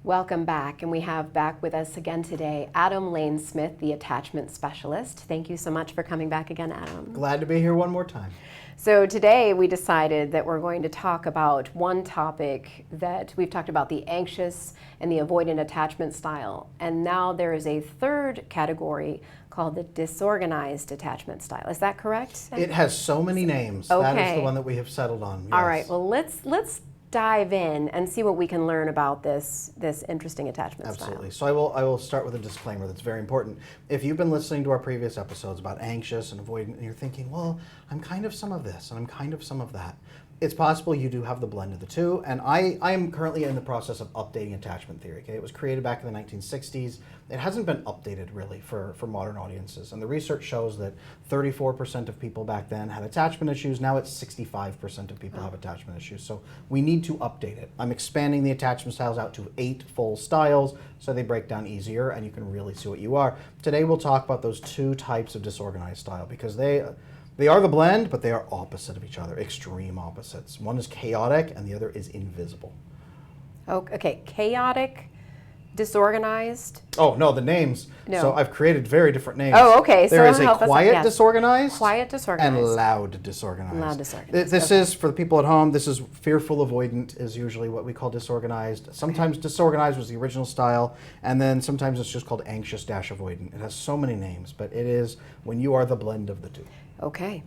Welcome back, and we have back with us again today Adam Lane-Smith, the attachment specialist. Thank you so much for coming back again, Adam. Glad to be here one more time. So today we decided that we're going to talk about one topic that we've talked about, the anxious and the avoidant attachment style. And now there is a third category called the disorganized attachment style. Is that correct? It has so many names. Okay. That is the one that we have settled on. Yes. All right, well let's dive in and see what we can learn about this interesting attachment style. Absolutely. So I will start with a disclaimer that's very important. If you've been listening to our previous episodes about anxious and avoidant, and you're thinking, well, I'm kind of some of this and I'm kind of some of that, it's possible you do have the blend of the two. And I am currently in the process of updating attachment theory. Okay, it was created back in the 1960s. It hasn't been updated really for modern audiences. And the research shows that 34% of people back then had attachment issues. Now it's 65% of people have attachment issues. So we need to update it. I'm expanding the attachment styles out to 8 full styles so they break down easier and you can really see what you are. Today we'll talk about those 2 types of disorganized style because they are the blend, but they are opposite of each other, extreme opposites. One is chaotic and the other is invisible. Okay, chaotic, disorganized. Oh, no, the names. No. So I've created very different names. Oh, okay. There is a help us- quiet yes. disorganized, Quiet disorganized. and loud disorganized. Loud disorganized. This is, for the people at home, this is fearful avoidant is usually what we call disorganized. Sometimes disorganized was the original style, and then sometimes it's just called anxious-avoidant. It has so many names, but it is when you are the blend of the two. Okay.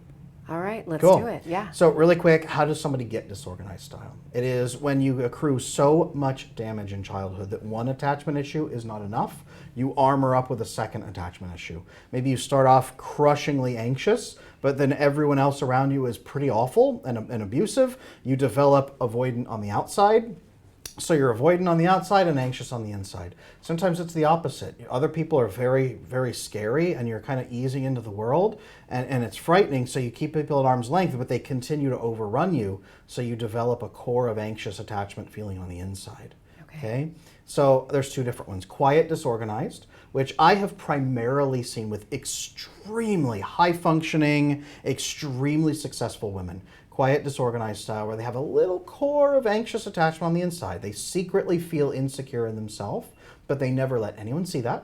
All right, let's Cool. do it. Yeah. So really quick, how does somebody get disorganized style? It is when you accrue so much damage in childhood that one attachment issue is not enough. You armor up with a second attachment issue. Maybe you start off crushingly anxious, but then everyone else around you is pretty awful and abusive. You develop avoidant on the outside. So you're avoidant on the outside and anxious on the inside. Sometimes it's the opposite. Other people are very, very scary and you're kind of easing into the world and it's frightening, so you keep people at arm's length, but they continue to overrun you, so you develop a core of anxious attachment feeling on the inside. Okay? So there's 2 different ones. Quiet disorganized, which I have primarily seen with extremely high-functioning, extremely successful women. Quiet disorganized style where they have a little core of anxious attachment on the inside. They secretly feel insecure in themselves, but they never let anyone see that.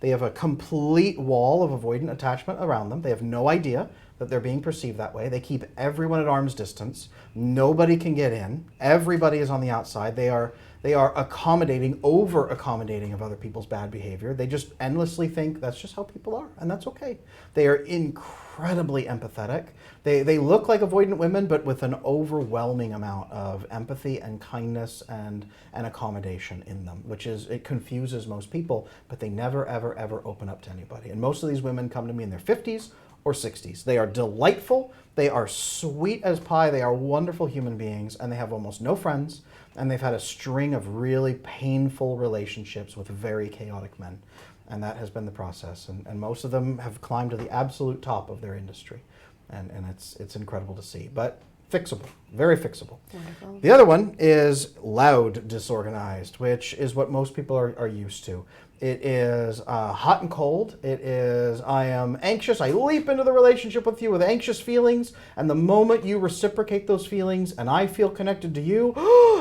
They have a complete wall of avoidant attachment around them. They have no idea that they're being perceived that way. They keep everyone at arm's distance. Nobody can get in. Everybody is on the outside. They are accommodating, over-accommodating of other people's bad behavior. They just endlessly think that's just how people are, and that's okay. They are incredibly empathetic. They look like avoidant women, but with an overwhelming amount of empathy and kindness and accommodation in them, it confuses most people, but they never, ever, ever open up to anybody. And most of these women come to me in their 50s or 60s. They are delightful, they are sweet as pie, they are wonderful human beings, and they have almost no friends, and they've had a string of really painful relationships with very chaotic men. And that has been the process. And most of them have climbed to the absolute top of their industry. And it's incredible to see. But fixable, very fixable. Wonderful. The other one is loud disorganized, which is what most people are used to. It is hot and cold. It is, I am anxious. I leap into the relationship with you with anxious feelings. And the moment you reciprocate those feelings and I feel connected to you,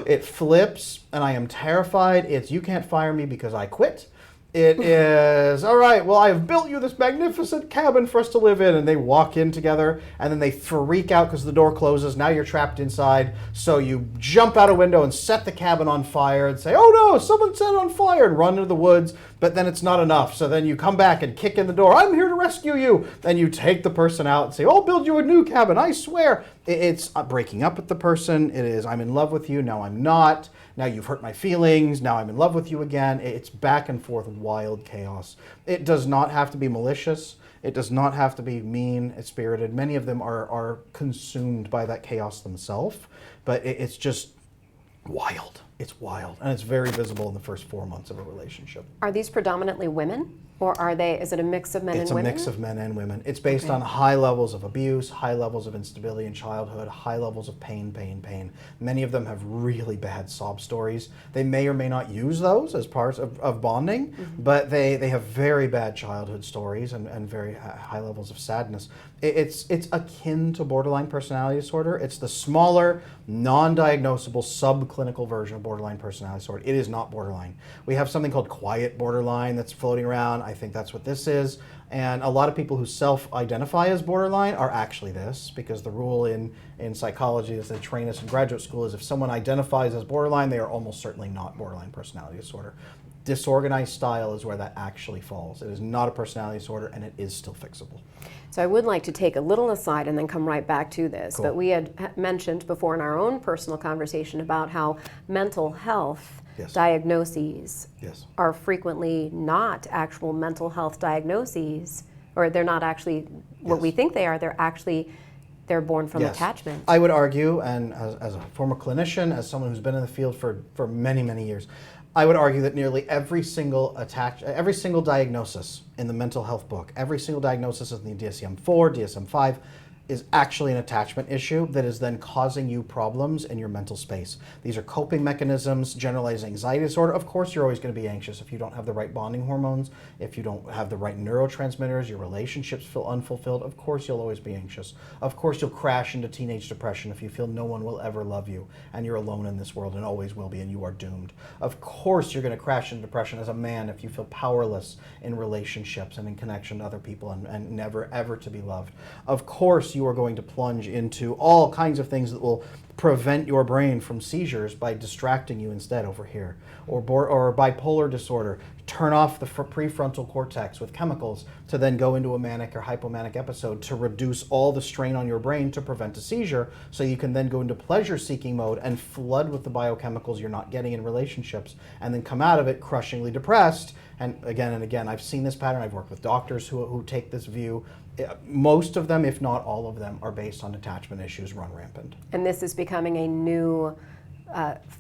it flips and I am terrified. It's, you can't fire me because I quit. It is, all right, well, I have built you this magnificent cabin for us to live in. And they walk in together and then they freak out because the door closes. Now you're trapped inside. So you jump out a window and set the cabin on fire and say, oh no, someone set it on fire, and run into the woods. But then it's not enough. So then you come back and kick in the door. I'm here to rescue you. Then you take the person out and say, I'll build you a new cabin, I swear. It's breaking up with the person. It is, I'm in love with you, now I'm not. Now you've hurt my feelings, now I'm in love with you again. It's back and forth, wild chaos. It does not have to be malicious. It does not have to be mean-spirited. Many of them are consumed by that chaos themselves, but it's just wild. It's wild, and it's very visible in the first 4 months of a relationship. Are these predominantly women, or is it a mix of men and women? It's a mix of men and women. It's based on high levels of abuse, high levels of instability in childhood, high levels of pain. Many of them have really bad sob stories. They may or may not use those as parts of bonding, but they have very bad childhood stories and very high levels of sadness. It's akin to borderline personality disorder. It's the smaller, non-diagnosable, subclinical version of borderline borderline personality disorder. It is not borderline. We have something called quiet borderline that's floating around. I think that's what this is. And a lot of people who self-identify as borderline are actually this, because the rule in psychology as they train us in graduate school is if someone identifies as borderline, they are almost certainly not borderline personality disorder. Disorganized style is where that actually falls. It is not a personality disorder, and it is still fixable. So I would like to take a little aside and then come right back to this. Cool. But we had mentioned before in our own personal conversation about how mental health diagnoses are frequently not actual mental health diagnoses, or they're not actually what we think they are. They're born from attachment. I would argue, and as a former clinician, as someone who's been in the field for many, many years, I would argue that nearly every single diagnosis in the mental health book, every single diagnosis in the DSM-4, DSM-5, is actually an attachment issue that is then causing you problems in your mental space. These are coping mechanisms, generalized anxiety disorder. Of course, you're always going to be anxious if you don't have the right bonding hormones, if you don't have the right neurotransmitters, your relationships feel unfulfilled. Of course, you'll always be anxious. Of course, you'll crash into teenage depression if you feel no one will ever love you and you're alone in this world and always will be and you are doomed. Of course, you're going to crash into depression as a man if you feel powerless in relationships and in connection to other people and never ever to be loved. Of course, you are going to plunge into all kinds of things that will prevent your brain from seizures by distracting you instead over here. Or bipolar disorder, turn off the prefrontal cortex with chemicals to then go into a manic or hypomanic episode to reduce all the strain on your brain to prevent a seizure, so you can then go into pleasure-seeking mode and flood with the biochemicals you're not getting in relationships, and then come out of it crushingly depressed. And again, I've seen this pattern. I've worked with doctors who take this view. Most of them, if not all of them, are based on attachment issues run rampant. And this is becoming a new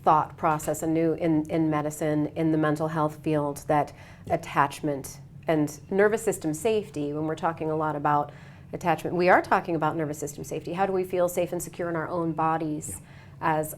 thought process, a new in medicine, in the mental health field, that attachment and nervous system safety, when we're talking a lot about attachment, we are talking about nervous system safety. How do we feel safe and secure in our own bodies as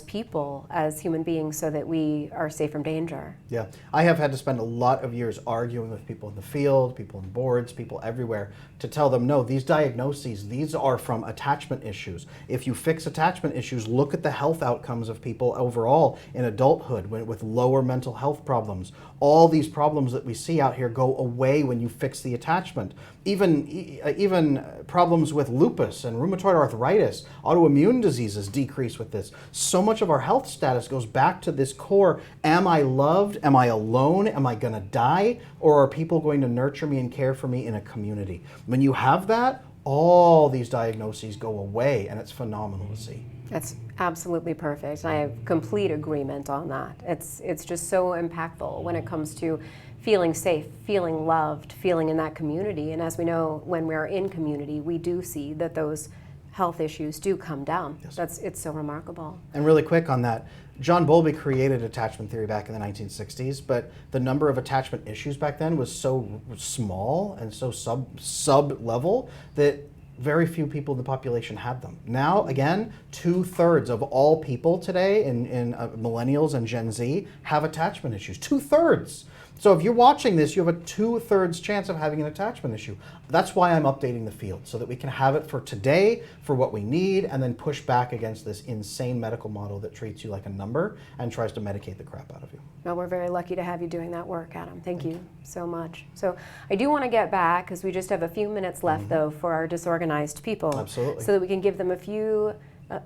people, as human beings, so that we are safe from danger? Yeah, I have had to spend a lot of years arguing with people in the field, people in boards, people everywhere, to tell them, no, these diagnoses, these are from attachment issues. If you fix attachment issues, look at the health outcomes of people overall in adulthood with lower mental health problems. All these problems that we see out here go away when you fix the attachment. Even problems with lupus and rheumatoid arthritis, autoimmune diseases decrease with this. So much of our health status goes back to this core, am I loved? Am I alone? Am I gonna die? Or are people going to nurture me and care for me in a community? When you have that, all these diagnoses go away, and it's phenomenal to see. That's absolutely perfect. I have complete agreement on that. It's just so impactful when it comes to feeling safe, feeling loved, feeling in that community. And as we know, when we're in community, we do see that those health issues do come down. It's so remarkable. And really quick on that, John Bowlby created attachment theory back in the 1960s, but the number of attachment issues back then was so small and so sub-level that very few people in the population had them. Now, again, 2/3 of all people today in millennials and Gen Z have attachment issues. 2/3. So if you're watching this, you have a 2/3 chance of having an attachment issue. That's why I'm updating the field, so that we can have it for today, for what we need, and then push back against this insane medical model that treats you like a number and tries to medicate the crap out of you. Well, we're very lucky to have you doing that work, Adam. Thank you so much. So I do want to get back, because we just have a few minutes left, though, for our disorganized people. Absolutely. So that we can give them a few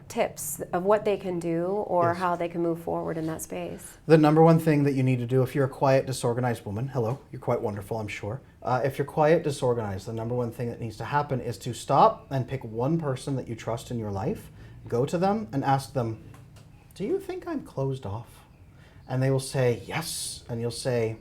tips of what they can do or how they can move forward in that space. The number one thing that you need to do if you're a quiet, disorganized woman, hello, you're quite wonderful, I'm sure. If you're quiet, disorganized, the number one thing that needs to happen is to stop and pick one person that you trust in your life, go to them and ask them, do you think I'm closed off? And they will say, yes. And you'll say,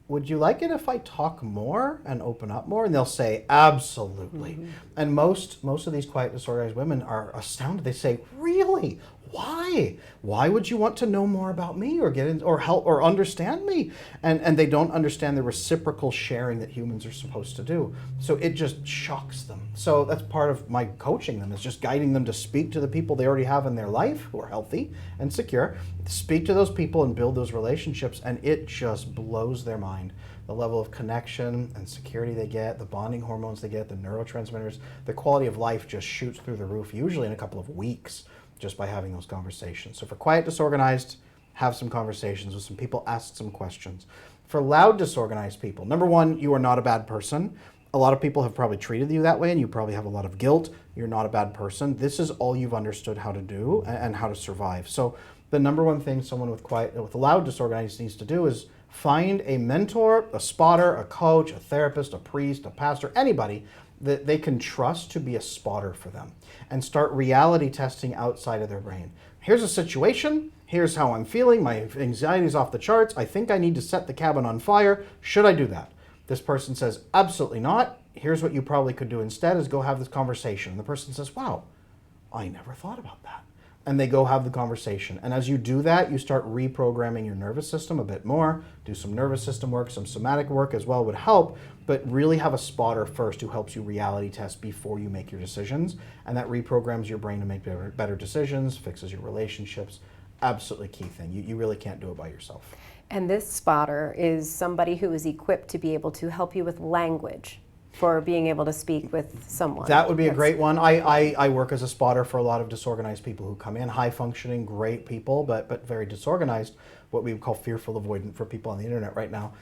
would you like it if I talk more and open up more? And they'll say, absolutely. Mm-hmm. And most of these quiet, disorganized women are astounded. They say, really? Why? Why would you want to know more about me or get in or help or understand me? And they don't understand the reciprocal sharing that humans are supposed to do. So it just shocks them. So that's part of my coaching them, is just guiding them to speak to the people they already have in their life who are healthy and secure. Speak to those people and build those relationships, and it just blows their mind. The level of connection and security they get, the bonding hormones they get, the neurotransmitters, the quality of life just shoots through the roof, usually in a couple of weeks, just by having those conversations. So for quiet, disorganized, have some conversations with some people, ask some questions. For loud disorganized people, number one, you are not a bad person. A lot of people have probably treated you that way, and you probably have a lot of guilt. You're not a bad person. This is all you've understood how to do and how to survive. So the number one thing someone with loud disorganized needs to do is find a mentor, a spotter, a coach, a therapist, a priest, a pastor, anybody that they can trust to be a spotter for them, and start reality testing outside of their brain. Here's a situation. Here's how I'm feeling. My anxiety is off the charts. I think I need to set the cabin on fire. Should I do that? This person says, absolutely not. Here's what you probably could do instead is go have this conversation. And the person says, wow, I never thought about that. And they go have the conversation. And as you do that, you start reprogramming your nervous system a bit more. Do some nervous system work, some somatic work as well would help, but really have a spotter first who helps you reality test before you make your decisions. And that reprograms your brain to make better decisions, fixes your relationships. Absolutely key thing. You really can't do it by yourself. And this spotter is somebody who is equipped to be able to help you with language for being able to speak with someone. That would be a great one. I work as a spotter for a lot of disorganized people who come in, high functioning, great people, but very disorganized, what we would call fearful avoidant for people on the internet right now.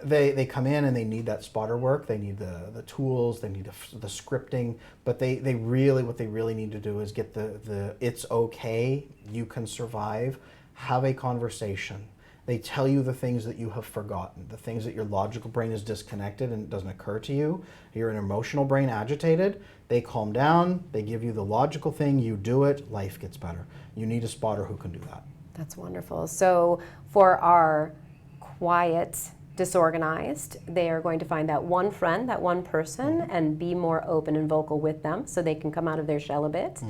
They come in and they need that spotter work. They need the tools, they need the scripting, but what they really need to do is get the it's okay, you can survive, have a conversation. They tell you the things that you have forgotten, the things that your logical brain is disconnected and it doesn't occur to you. You're an emotional brain agitated. They calm down. They give you the logical thing. You do it. Life gets better. You need a spotter who can do that. That's wonderful. So for our quiet disorganized, they are going to find that one friend, that one person, and be more open and vocal with them so they can come out of their shell a bit.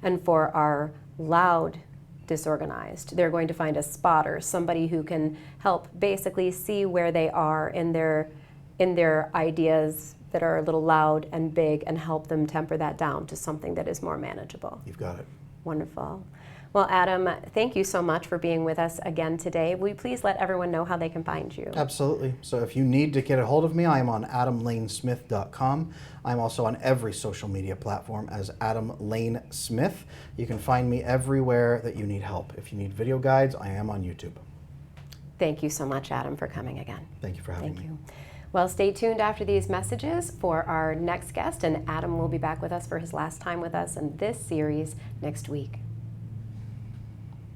And for our loud disorganized, they're going to find a spotter, somebody who can help basically see where they are in their ideas that are a little loud and big, and help them temper that down to something that is more manageable. You've got it. Wonderful. Well, Adam, thank you so much for being with us again today. Will you please let everyone know how they can find you? Absolutely. So if you need to get a hold of me, I am on adamlanesmith.com. I'm also on every social media platform as Adam Lane Smith. You can find me everywhere that you need help. If you need video guides, I am on YouTube. Thank you so much, Adam, for coming again. Thank you for having me. Thank you. Well, stay tuned after these messages for our next guest, and Adam will be back with us for his last time with us in this series next week.